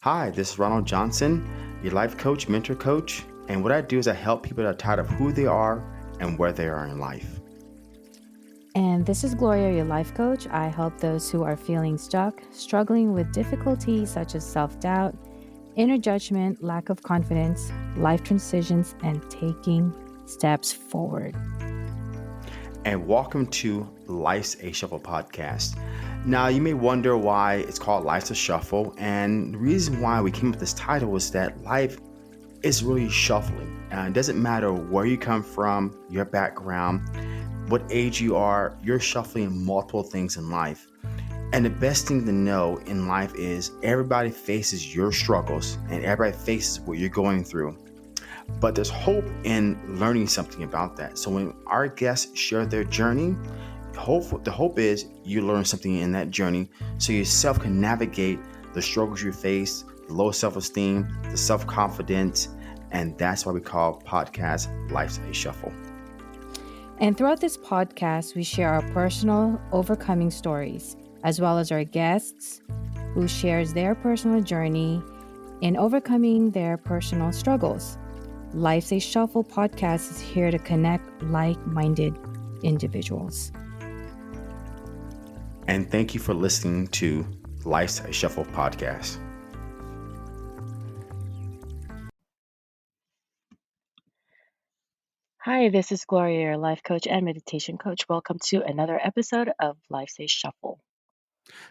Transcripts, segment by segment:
Hi, this is Ronald Johnson, your life coach, mentor coach. And what I do is I help people that are tired of who they are and where they are in life. And this is Gloria, your life coach. I help those who are feeling stuck, struggling with difficulties such as self doubt, inner judgment, lack of confidence, life transitions, and taking steps forward. And welcome to Life's a Shuffle podcast. Now, you may wonder why it's called Life's a Shuffle. And the reason why we came up with this title is that life is really shuffling. It doesn't matter where you come from, your background, what age you are, you're shuffling multiple things in life. And the best thing to know in life is everybody faces your struggles and everybody faces what you're going through. But there's hope in learning something about that. So when our guests share their journey, the hope is you learn something in that journey so yourself can navigate the struggles you face, the low self-esteem, the self-confidence, and that's why we call podcast Life's a Shuffle. And throughout this podcast, we share our personal overcoming stories, as well as our guests who shares their personal journey in overcoming their personal struggles. Life's a Shuffle podcast is here to connect like-minded individuals. And thank you for listening to Life's a Shuffle podcast. Hi, this is Gloria, your life coach and meditation coach. Welcome to another episode of Life's a Shuffle.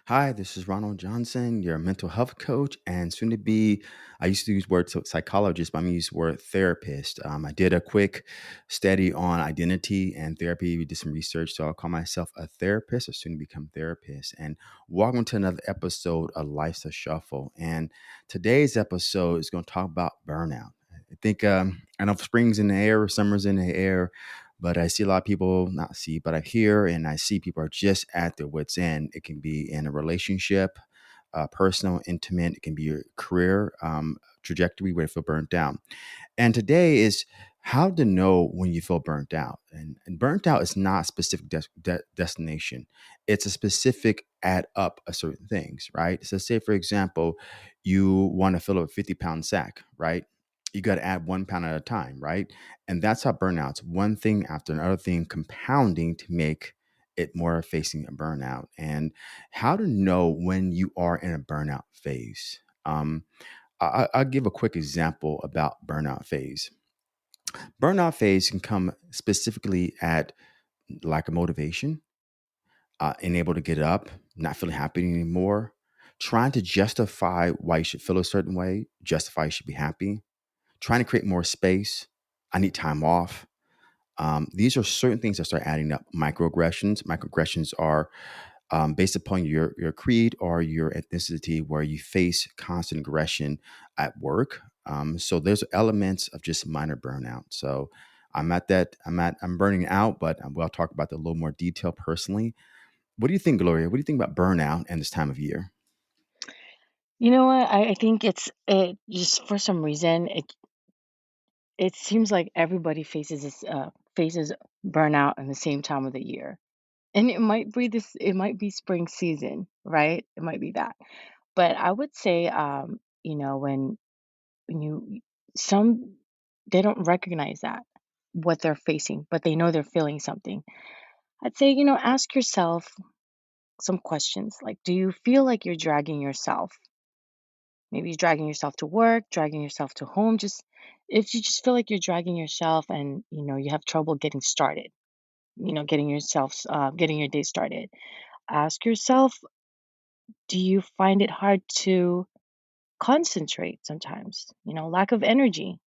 Hi, this is Ronald Johnson, your mental health coach, and soon to be, I used to use the word psychologist, but I'm going to use the word therapist. I did a quick study on identity and therapy. We did some research, so I'll call myself a therapist or soon to become therapist. And welcome to another episode of Life's a Shuffle. And today's episode is going to talk about burnout. I think, I know spring's in the air, summer's in the air. But I see a lot of people, not see, but I hear and I see people are just at their wits' end. It can be in a relationship, personal, intimate. It can be your career trajectory where you feel burnt down. And today is how to know when you feel burnt out. And burnt out is not a specific destination. It's a specific add up of certain things, right? So say, for example, you want to fill a 50-pound sack, right? You got to add 1 pound at a time, right? And that's how burnout's one thing after another thing compounding to make it more facing a burnout. And how to know when you are in a burnout phase. I'll give a quick example about burnout phase. Burnout phase can come specifically at lack of motivation, unable to get up, not feeling happy anymore, trying to justify why you should feel a certain way, justify you should be happy, trying to create more space. I need time off. These are certain things that start adding up. Microaggressions. Microaggressions are based upon your creed or your ethnicity, where you face constant aggression at work. So there's elements of just minor burnout. So I'm burning out, but we'll talk about that a little more detail personally. What do you think, Gloria? What do you think about burnout and this time of year? You know what? I think it just for some reason it seems like everybody faces burnout in the same time of the year, and it might be spring season, right? It might be that, but I would say when you some they don't recognize that what they're facing, but they know they're feeling something. I'd say, ask yourself some questions like, do you feel like you're dragging yourself? Maybe you're dragging yourself to work, dragging yourself to home. Just if you just feel like you're dragging yourself and you have trouble getting started, getting your day started, ask yourself, do you find it hard to concentrate sometimes? Lack of energy.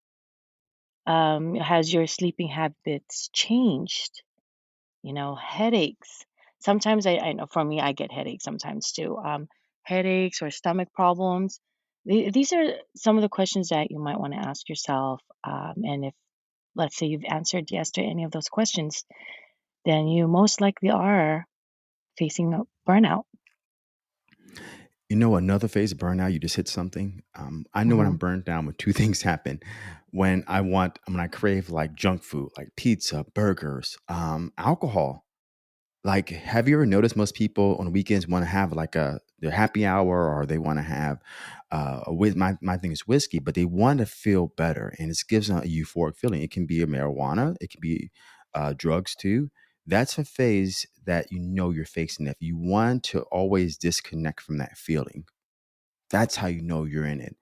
Has your sleeping habits changed? Headaches. Sometimes I know for me, I get headaches sometimes too. Headaches or stomach problems. These are some of the questions that you might want to ask yourself. And if, let's say, you've answered yes to any of those questions, then you most likely are facing a burnout. You know, another phase of burnout, you just hit something. I know when hmm I'm burnt down when two things happen. When I crave like junk food, like pizza, burgers, alcohol. Like, have you ever noticed most people on the weekends want to have like a their happy hour, or they want to have my thing is whiskey, but they want to feel better, and it gives them a euphoric feeling. It can be a marijuana, it can be drugs too. That's a phase that you know you're facing. If you want to always disconnect from that feeling, that's how you know you're in it.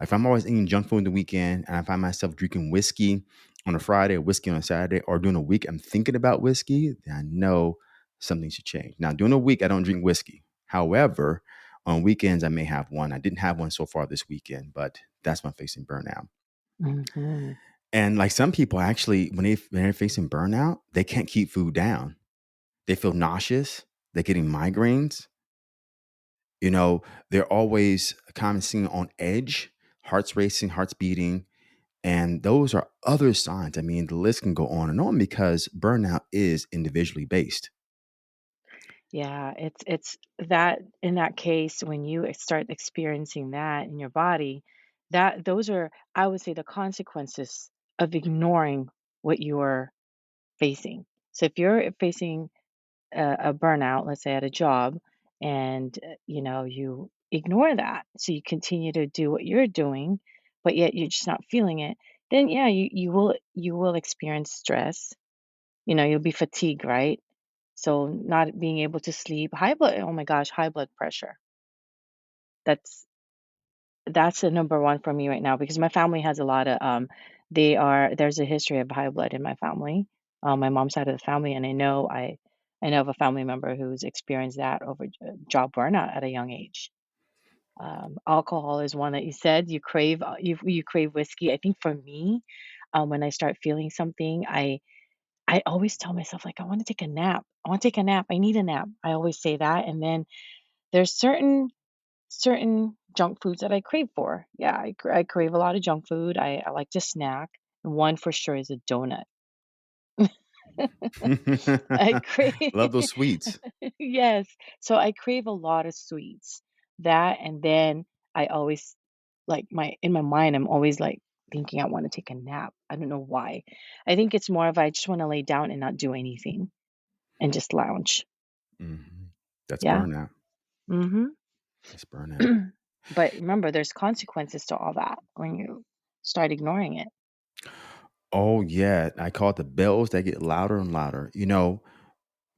If I'm always eating junk food on the weekend and I find myself drinking whiskey on a Friday or whiskey on a Saturday, or during a week I'm thinking about whiskey, then I know something should change. Now, during a week, I don't drink whiskey. However, on weekends, I may have one. I didn't have one so far this weekend, but that's when I'm facing burnout. Hmm. And like some people actually, when they're facing burnout, they can't keep food down. They feel nauseous. They're getting migraines. You know, they're always kind of seen on edge, hearts racing, hearts beating. And those are other signs. I mean, the list can go on and on because burnout is individually based. Yeah, it's that in that case when you start experiencing that in your body, that those are, I would say, the consequences of ignoring what you are facing. So if you're facing a burnout, let's say at a job, and you ignore that, so you continue to do what you're doing, but yet you're just not feeling it, then yeah, you will experience stress. You'll be fatigued, right? So not being able to sleep, high blood, oh my gosh, high blood pressure. That's that's a number one for me right now because my family has a lot of there's a history of high blood in my family, my mom's side of the family, and I know of a family member who's experienced that over job burnout at a young age. Alcohol is one that you said you crave. You crave whiskey. I think for me, when I start feeling something, I always tell myself like I want to take a nap. I want to take a nap. I need a nap. I always say that, and then there's certain junk foods that I crave for. Yeah, I crave a lot of junk food. I like to snack. One for sure is a donut. I crave Love those sweets. yes. So I crave a lot of sweets. That, and then I always like my in my mind I'm always like thinking I want to take a nap. I don't know why. I think it's more of I just want to lay down and not do anything and just lounge. Mhm. That's Yeah. burnout. Mhm. That's burnout. But remember there's consequences to all that when you start ignoring it. Oh, yeah. I call it the bells that get louder and louder. You know,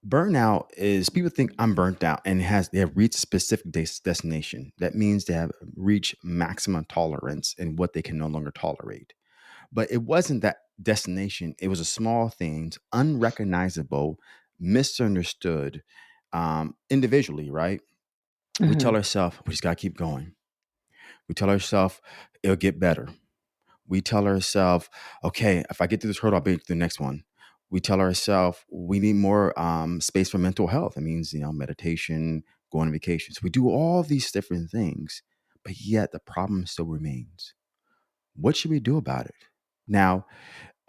burnout is people think I'm burnt out and they have reached a specific destination. That means they have reached maximum tolerance in what they can no longer tolerate. But it wasn't that destination. It was a small things, unrecognizable, misunderstood individually, right? We tell Mhm. ourselves we just got to keep going. We tell ourselves it'll get better. We tell ourselves, okay, if I get through this hurdle, I'll be through the next one. We tell ourselves we need more space for mental health. It means, meditation, going on vacations. We do all these different things, but yet the problem still remains. What should we do about it? Now,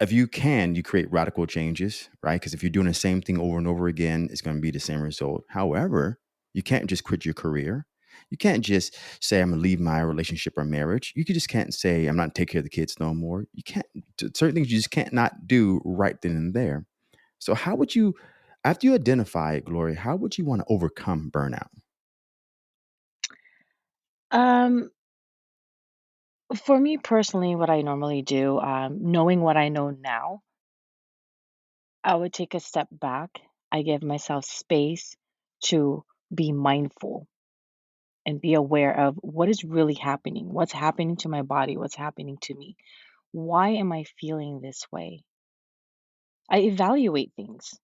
if you can, you create radical changes, right? Because if you're doing the same thing over and over again, it's going to be the same result. However, you can't just quit your career. You can't just say, I'm going to leave my relationship or marriage. You just can't say, I'm not taking care of the kids no more. You can't, certain things you just can't not do right then and there. So, how would you, after you identify it, Gloria, how would you want to overcome burnout? Um, for me personally, what I normally do, knowing what I know now, I would take a step back. I give myself space to be mindful and be aware of what is really happening, what's happening to my body, what's happening to me. Why am I feeling this way? I evaluate things.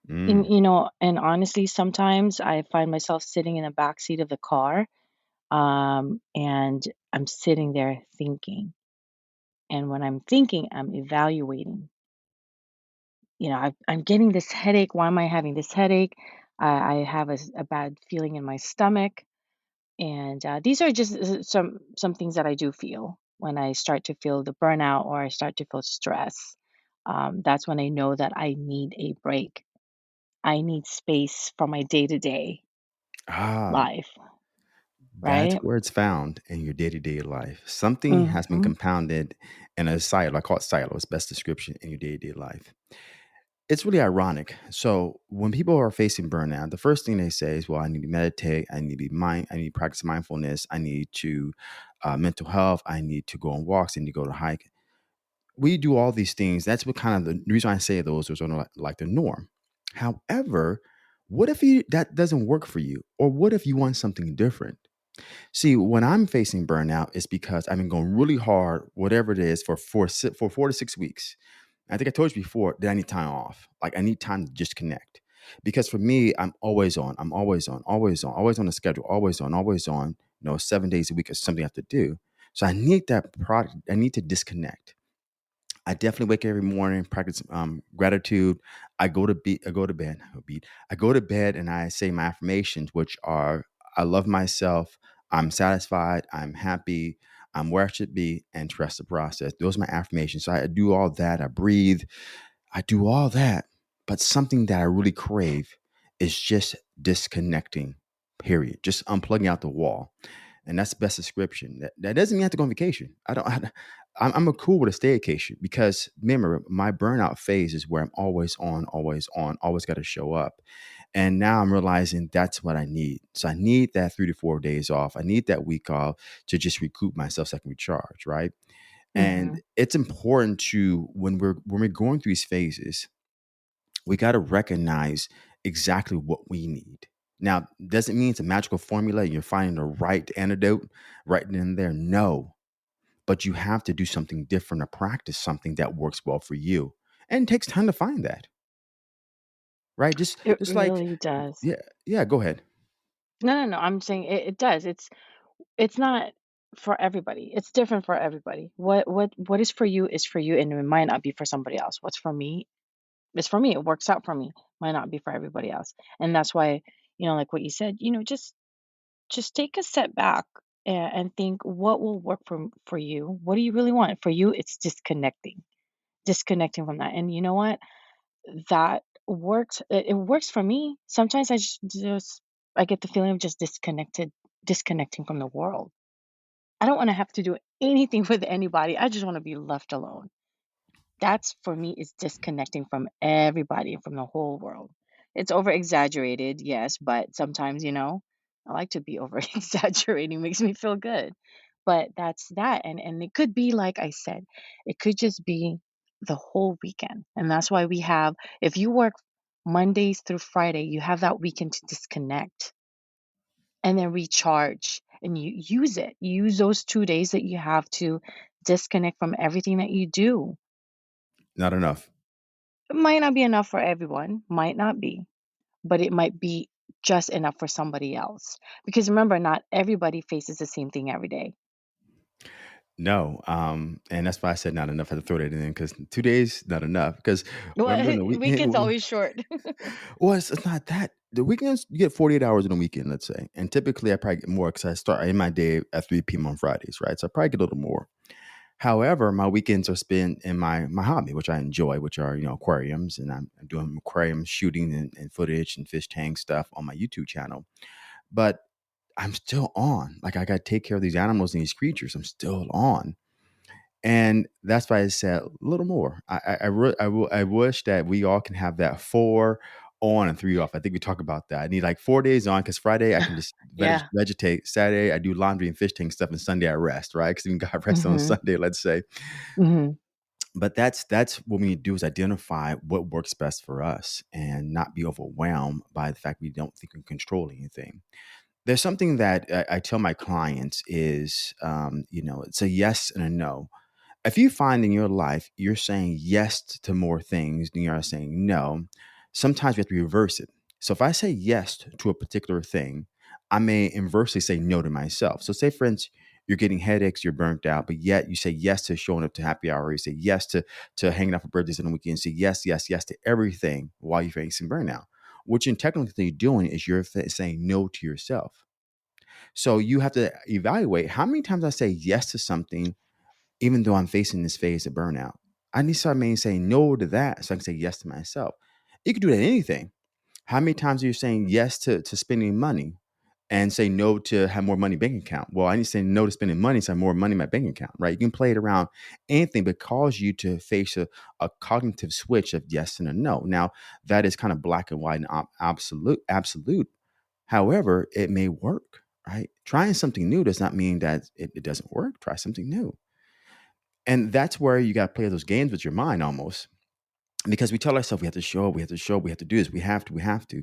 Mm. And honestly, sometimes I find myself sitting in the back seat of the car, and I'm sitting there thinking. And when I'm thinking, I'm evaluating. I'm getting this headache. Why am I having this headache? I have a bad feeling in my stomach, and these are just some things that I do feel when I start to feel the burnout or I start to feel stress. That's when I know that I need a break. I need space from my day to day Ah, life, that's right? where it's found in your day-to-day life. Something has been Hmm. compounded in a silo. I call it silo. It's best description in your day-to-day life. It's really ironic. So when people are facing burnout, the first thing they say is, "Well, I need to meditate. I need to be mind. I need to practice mindfulness. I need to mental health. I need to go on walks. I need to go to hike." We do all these things. That's what kind of the reason I say those are like the norm. However, what if that doesn't work for you, or what if you want something different? See, when I'm facing burnout, it's because I've been going really hard, whatever it is, for 4 to 6 weeks. I think I told you before that I need time off. Like I need time to just connect. Because for me, I'm always on. I'm always on, always on, always on the schedule, always on, always on. 7 days a week is something I have to do. So I need that product. I need to disconnect. I definitely wake every morning, practice gratitude. I go to bed. I go to bed and I say my affirmations, which are: I love myself. I'm satisfied. I'm happy. I'm where I should be, and trust the process. Those are my affirmations. So I do all that. I breathe. I do all that. But something that I really crave is just disconnecting. Period. Just unplugging out the wall, and that's the best description. That doesn't mean I have to go on vacation. I don't. I'm a cool with a staycation because remember, my burnout phase is where I'm always on, always got to show up. And now I'm realizing that's what I need. So I need that 3 to 4 days off. I need that week off to just recoup myself so I can recharge, right? And Mhm. it's important to when we're going through these phases, we got to recognize exactly what we need. Now, doesn't mean it's a magical formula and you're finding the right antidote right then and there. No, but you have to do something different or practice something that works well for you. And it takes time to find that, right? Just It just like really does. yeah, yeah, go ahead. No, no, no, I'm saying it does. It's not for everybody. It's different for everybody. What is for you, and it might not be for somebody else. What's for me is for me. It works out for me. Might not be for everybody else. And that's why, like what you said, just take a step back and think what will work for you. What do you really want? For you, it's disconnecting. Disconnecting from that. And you know what? That works. It works for me. Sometimes I just I get the feeling of just disconnecting from the world. I don't wanna have to do anything with anybody. I just wanna be left alone. That's for me is disconnecting from everybody and from the whole world. It's over exaggerated, yes, but sometimes, I like to be over exaggerating, makes me feel good. But that's that. And it could be like I said, it could just be the whole weekend. And that's why we have if you work Mondays through Friday, you have that weekend to disconnect and then recharge and you use it. Use those 2 days that you have to disconnect from everything that you do. Not enough. It might not be enough for everyone, might not be, but it might be just enough for somebody else. Because remember, not everybody faces the same thing every day. No, and that's why I said not enough. I had to throw that in because 2 days not enough. Because when I'm Well, doing the weekend's weekend, always short. well, it's not that. The weekends you get 48 hours in a weekend, let's say, and typically I probably get more because I start in my day at 3 p.m. on Fridays, right? So I probably get a little more. However, my weekends are spent in my hobby, which I enjoy, which are aquariums, and I'm doing aquarium shooting and footage and fish tank stuff on my YouTube channel. But I'm still on. Like I got to take care of these animals and these creatures. I'm still on, and that's why I said a little more. I wish that we all can have that 4 on and 3 off. I think we talk about that. I need like 4 days on because Friday I can just Yeah. vegetate. Saturday I do laundry and fish tank stuff, and Sunday I rest. Right? Because even God rest on Mhm. Sunday. Let's say, Mhm. but that's what we need to do is identify what works best for us and not be overwhelmed by the fact we don't think we can control anything. There's something that I tell my clients is, it's a yes and a no. If you find in your life you're saying yes to more things than you are saying no, sometimes we have to reverse it. So if I say yes to a particular thing, I may inversely say no to myself. So say for instance, you're getting headaches, you're burnt out, but yet you say yes to showing up to happy hour, you say yes to hanging out for birthdays on the weekend, say yes, yes, yes to everything while you're facing burnout. What you're technically doing is you're saying no to yourself. So you have to evaluate how many times I say yes to something even though I'm facing this phase of burnout. I need to start maybe saying no to that so I can say yes to myself. You can do that in anything. How many times are you saying yes to spending money? and say no to have more money bank account. Well, I need to say no to spending money so I have more money in my bank account, right? You can play it around anything, but cause you to face a cognitive switch of yes and a no. Now, that is kind of black and white and absolute. However, it may work, right? Trying something new does not mean that it doesn't work. Try something new. And that's where you got to play those games with your mind almost, because we tell ourselves we have to show up, we have to show up, we have to do this, we have to.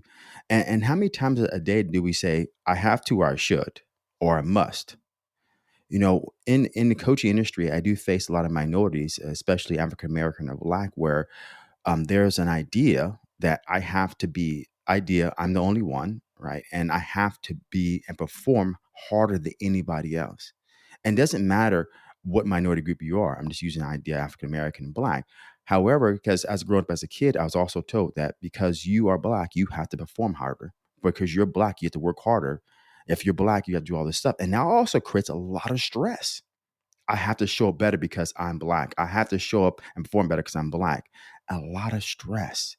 And how many times a day do we say, I have to, or I should, or I must? In the coaching industry, I do face a lot of minorities, especially African American or Black, where there's an idea that I have to be idea. I'm the only one, right? And I have to be and perform harder than anybody else. And it doesn't matter what minority group you are. I'm just using the idea African American and Black. However, because as growing up as a kid, I was also told that because you are Black, you have to perform harder. Because you're Black, you have to work harder. If you're Black, you have to do all this stuff. And that also creates a lot of stress. I have to show up better because I'm Black. I have to show up and perform better because I'm Black. A lot of stress.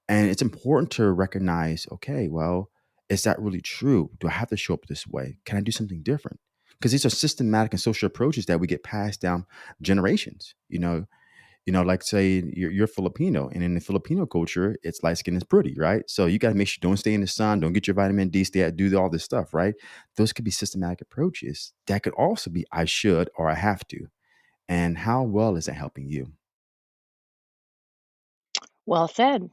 And it's important to recognize, okay, well, is that really true? Do I have to show up this way? Can I do something different? Because these are systematic and social approaches that we get passed down generations. Like say you're Filipino, and in the Filipino culture, it's light skin is pretty, right? So you got to make sure don't stay in the sun, don't get your vitamin D, stay at, do all this stuff, right? Those could be systematic approaches. That could also be I should or I have to. And how well is that helping you? Well said.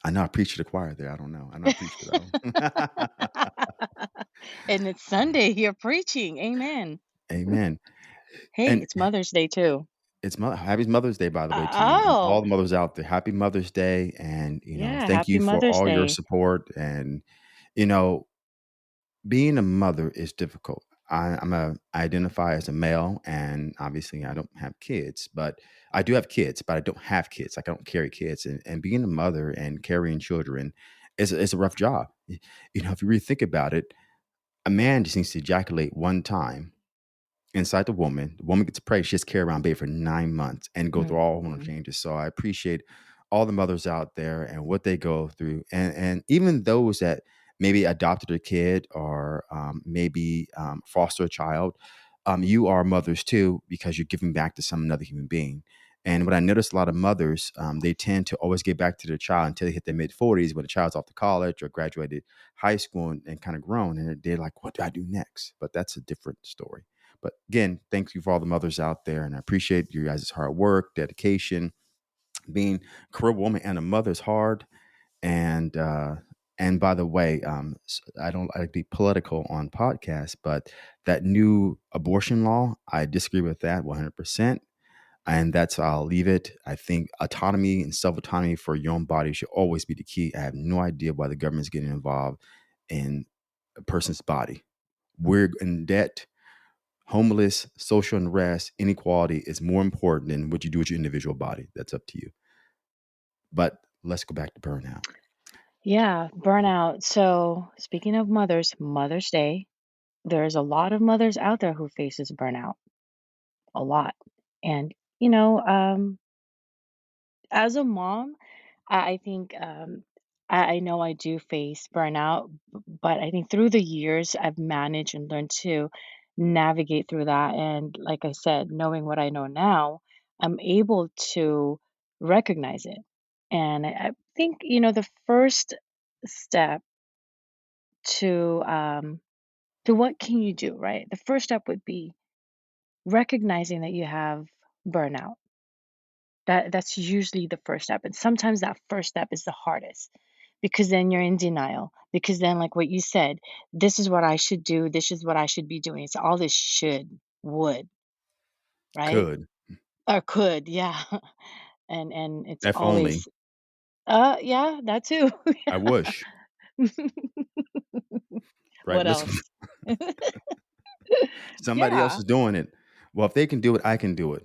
I know I preach to the choir there. I don't know. I know I preach for that one. And it's Sunday, you're preaching. Amen. Amen. Hey, And it's Mother's Day too. Happy Mother's Day, by the way, to you and all Oh, the mothers out there. Happy Mother's Day, and yeah. thank Happy you for Mother's all your Day. support. And you know, being a mother is difficult. I identify as a male, and obviously I don't have kids, but I do have kids, but I don't have kids. Like I don't carry kids, and being a mother and carrying children is a rough job. If you really think about it, a man just needs to ejaculate one time inside the woman. The woman gets pregnant. She has to carry around baby for 9 months and go through all hormonal Mhm. changes. So I appreciate all the mothers out there and what they go through, and even those that maybe adopted a kid or maybe foster a child. You are mothers too because you're giving back to some another human being. And what I noticed, a lot of mothers, they tend to always get back to their child until they hit their mid 40s, when the child's off to college or graduated high school and kind of grown, and they're like, "What do I do next?" But that's a different story. But again, thank you for all the mothers out there, and I appreciate you guys' hard work, dedication. Being a career woman and a mother is hard. And by the way, I don't like to be political on podcasts, but that new abortion law, I disagree with that 100%. And that's how I'll leave it. I think autonomy and self autonomy for your own body should always be the key. I have no idea why the government's getting involved in a person's body. We're in debt. Homeless, social unrest, inequality is more important than what you do with your individual body. That's up to you. But let's go back to burnout. Yeah, burnout. So, speaking of mothers, Mother's Day, there's a lot of mothers out there who faces burnout, a lot. And, you know, as a mom, I think I know I do face burnout, but I think through the years I've managed and learned to navigate through that. And like I said, knowing what I know now, I'm able to recognize it. And I think, the first step to what can you do, right? The first step would be recognizing that you have burnout. That's usually the first step. And sometimes that first step is the hardest because then you're in denial. Because then, like what you said, this is what I should do, this is what I should be doing. It's all this should, would, right? Could. Or could, yeah. And it's If only. always yeah, that too. I wish. Right. What Let's else? somebody else Yeah. is doing it. Well, if they can do it, I can do it.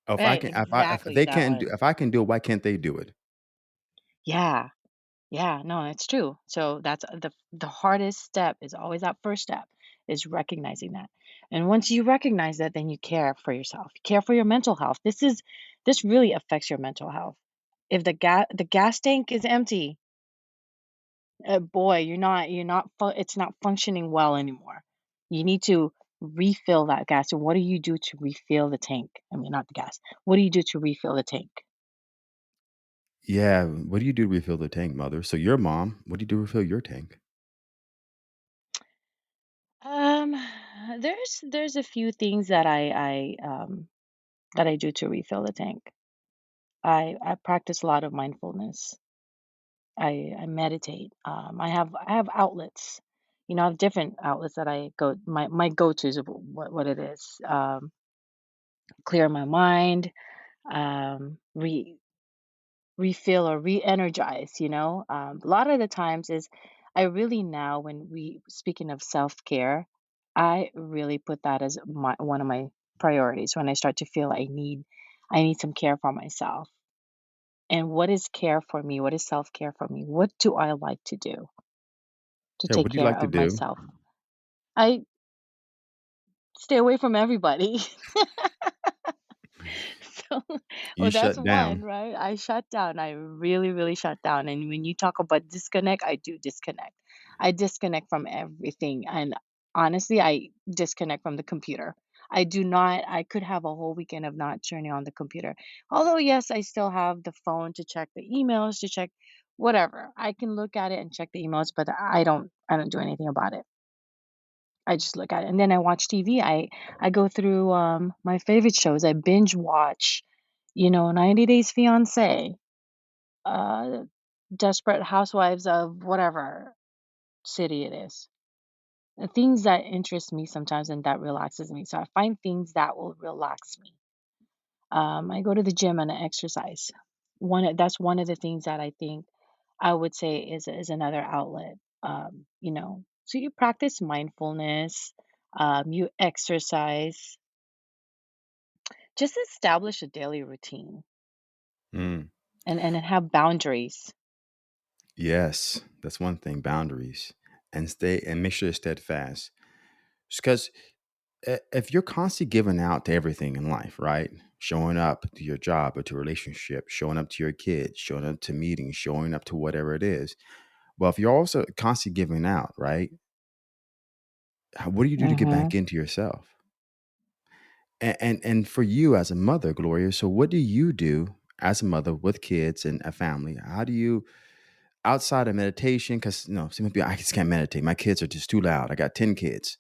If I Right, can if exactly they that can't do one. if I can do it, why can't they do it? Yeah. Yeah, no, it's true. So that's the hardest step is always that first step is recognizing that. And once you recognize that, then you care for yourself. You care for your mental health. This really affects your mental health. If the gas tank is empty, Boy, it's not functioning well anymore. You need to refill that gas. And what do you do to refill the tank? I mean, not the gas. What do you do to refill the tank? Yeah, what do you do to refill the tank, mother? So your mom, what do you do to refill your tank? Um, there's a few things that I do to refill the tank. I practice a lot of mindfulness. I meditate. I have outlets. I have different outlets that I go my go-tos of what it is. Clear my mind, re refill or re-energize, a lot of the times is I really now when we speaking of self-care, I really put that as my one of my priorities when I start to feel I need some care for myself. And what is care for me? What is self-care for me? What do I like to do to Yeah, take what do you care like to of do? myself? I stay away from everybody. So, You well, that's shut one, down. right? I shut down. I really, really shut down. And when you talk about disconnect, I do disconnect. I disconnect from everything. And honestly, I disconnect from the computer. I do not, I could have a whole weekend of not turning on the computer. Although, yes, I still have the phone to check the emails, to check whatever. I can look at it and check the emails, but I don't do anything about it. I just look at it, and then I watch TV. I go through, my favorite shows. I binge watch, 90 Days Fiancé, uh, Desperate Housewives of whatever city it is. The things that interest me sometimes and that relaxes me. So I find things that will relax me. I go to the gym and I exercise. That's one of the things that I think I would say is another outlet. So you practice mindfulness, you exercise, just establish a daily routine Mm, and have boundaries. yes, that's one thing, boundaries. And stay and make sure you're steadfast. Because if you're constantly giving out to everything in life, right? Showing up to your job or to a relationship, showing up to your kids, showing up to meetings, showing up to whatever it is. Well, if you're also constantly giving out, right? What do you do to get Mhm. back into yourself? And for you as a mother, Gloria, so what do you do as a mother with kids and a family? How do you outside of meditation? Because some people I just can't meditate. My kids are just too loud. I got 10 kids.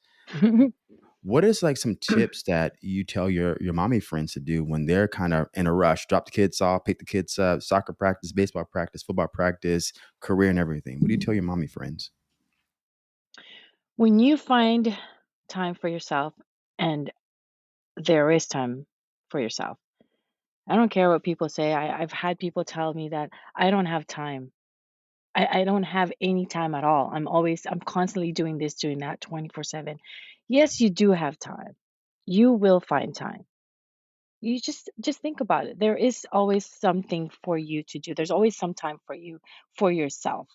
What is like some tips that you tell your mommy friends to do when they're kind of in a rush? Drop the kids off, pick the kids up, soccer practice, baseball practice, football practice, career and everything. What do you tell your mommy friends? When you find time for yourself, and there is time for yourself, I don't care what people say. I've had people tell me that I don't have time. I don't have any time at all. I'm constantly doing this, doing that 24/7. Yes, you do have time. You will find time. You just think about it. There is always something for you to do. There's always some time for you, for yourself.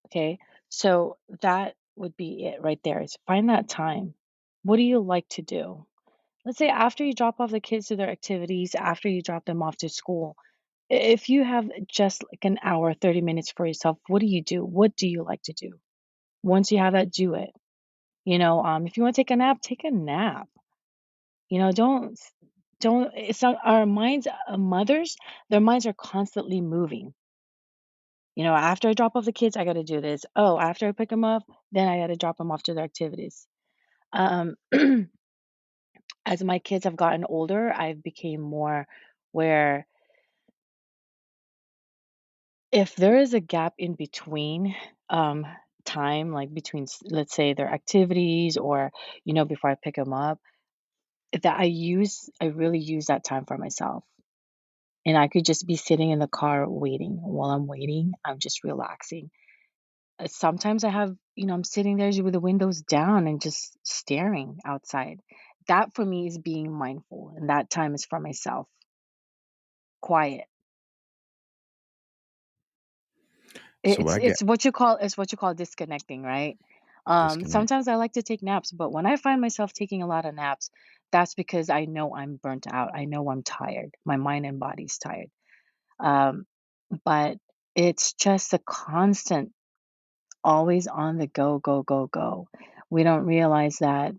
Okay. So that would be it right there is find that time. What do you like to do? Let's say after you drop off the kids to their activities, after you drop them off to school, if you have just like an hour, 30 minutes for yourself, what do you do? What do you like to do? Once you have that, do it. If you want to take a nap, take a nap. Don't it's not our minds, mothers, their minds are constantly moving. After I drop off the kids, I got to do this. Oh, after I pick them up, then I got to drop them off to their activities. Um, as my kids have gotten older, I've became more where if there is a gap in between time, like between, let's say, their activities or, before I pick them up, I really use that time for myself. And I could just be sitting in the car waiting. While I'm waiting, I'm just relaxing. Sometimes I'm sitting there with the windows down and just staring outside. That for me is being mindful, and that time is for myself. Quiet. So what I get It's what you call disconnecting, right? disconnect. Sometimes I like to take naps, but when I find myself taking a lot of naps, that's because I know I'm burnt out. I know I'm tired. My mind and body's tired. Um, but It's just a constant, always on the go, go, go, go. We don't realize that,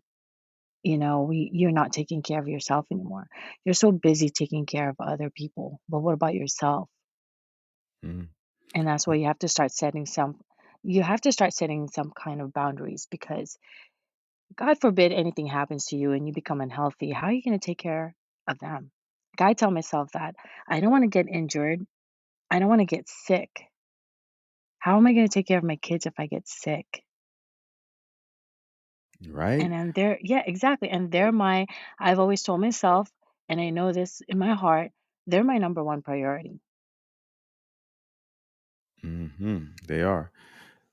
you're not taking care of yourself anymore. You're so busy taking care of other people, but what about yourself? Mm. And that's why you have to start setting some kind of boundaries, because God forbid anything happens to you and you become unhealthy. How are you going to take care of them? Like, I tell myself that I don't want to get injured. I don't want to get sick. How am I going to take care of my kids if I get sick? Right? And then yeah, exactly. And I've always told myself, and I know this in my heart, they're my number one priority. They are.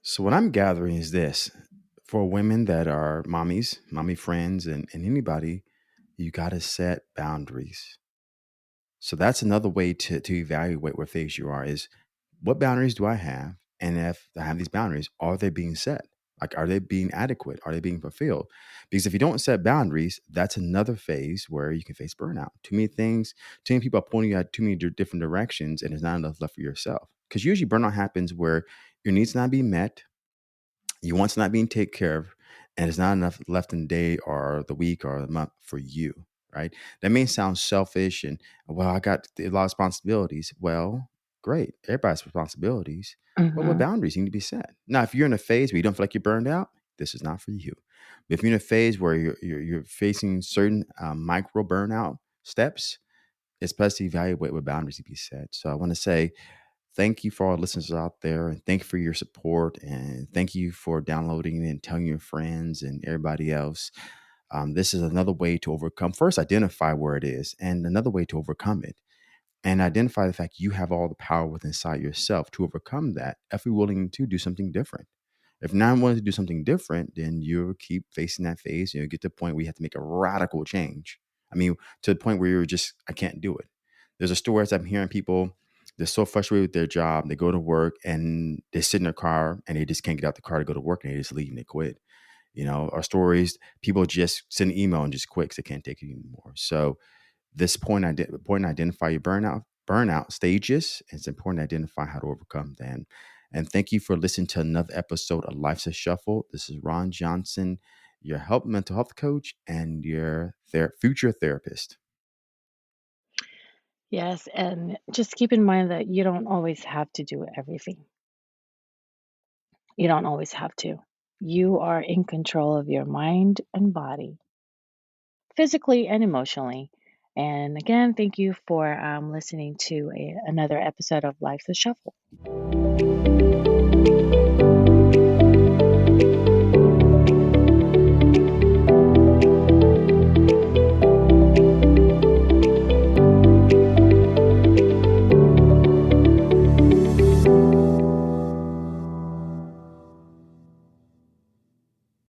So what I'm gathering is this: for women that are mommies, mommy friends, and anybody, you got to set boundaries. So that's another way to evaluate what phase you are is what boundaries do I have? And if I have these boundaries, are they being set? Like, are they being adequate? Are they being fulfilled? Because if you don't set boundaries, that's another phase where you can face burnout. Too many things, too many people are pointing you at too many different directions, and there's not enough left for yourself. Because usually burnout happens where your needs not being met, you want not being taken care of, and there's not enough left in the day or the week or the month for you, right? That may sound selfish and, well, I got a lot of responsibilities. Well, great. Everybody has responsibilities, but what Hmm. boundaries need to be set? Now, if you're in a phase where you don't feel like you're burned out, this is not for you. But if you're in a phase where you're facing certain micro burnout steps, it's best to evaluate what boundaries to be set. So I want to say, thank you for all the listeners out there, and thank you for your support, and thank you for downloading and telling your friends and everybody else. This is another way to overcome. First, identify where it is, and another way to overcome it, and identify the fact you have all the power within inside yourself to overcome that. If you're willing to do something different, if not willing to do something different, then you'll keep facing that phase. Get to the point where you have to make a radical change. I mean, to the point where you're just, I can't do it. There's a story as I'm hearing people, they're so frustrated with their job. They go to work and they sit in their car and they just can't get out the car to go to work, and they just leave and they quit. Our stories, people just send an email and just quit because they can't take it anymore. So this point, important to identify your burnout stages. It's important to identify how to overcome them. And thank you for listening to another episode of Life's a Shuffle. This is Ron Johnson, your mental health coach and your future therapist. Yes, and just keep in mind that you don't always have to do everything. You don't always have to. You are in control of your mind and body, physically and emotionally. And again, thank you for listening to another episode of Life's a Shuffle.